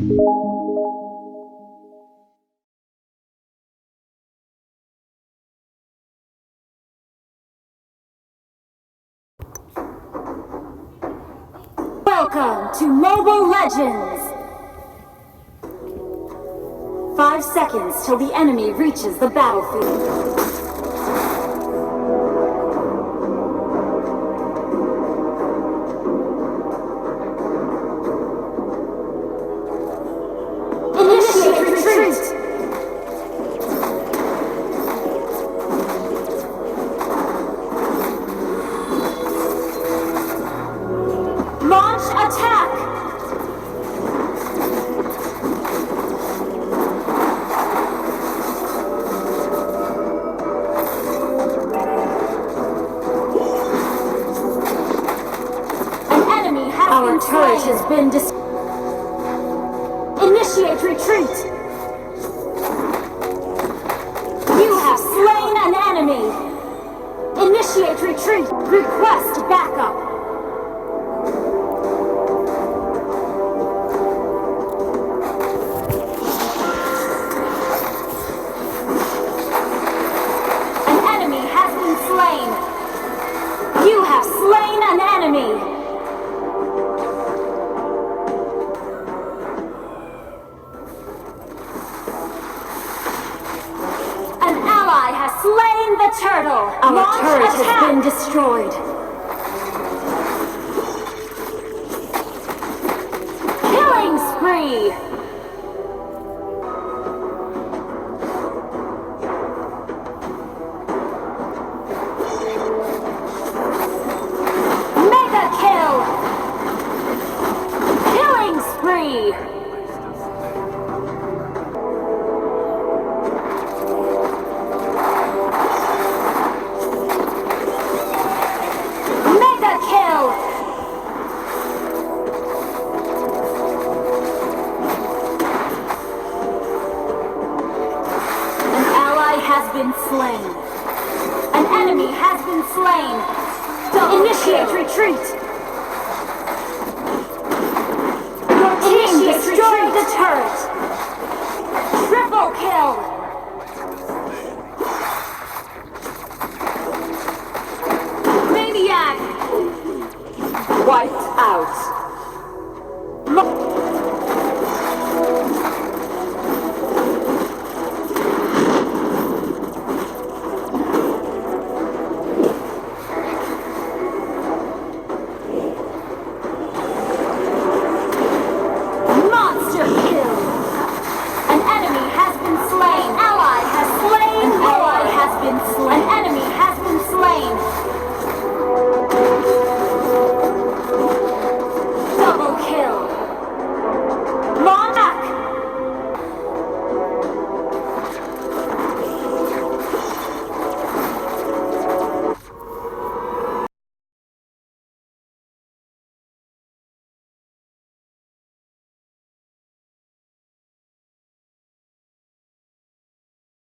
Welcome to Mobile Legends! 5 seconds till the enemy reaches the battlefield. Initiate retreat! Launch attack! An enemy has Our turret has been Initiate retreat! You have slain an enemy! Initiate retreat! Request backup! An enemy has been slain! You have slain an enemy! Slain the turtle! Our turret has been destroyed. Killing spree! Mega kill! Killing spree! Has been slain. An enemy has been slain. Initiate retreat. Your team destroyed the turret. Triple kill. Maniac. Wiped out.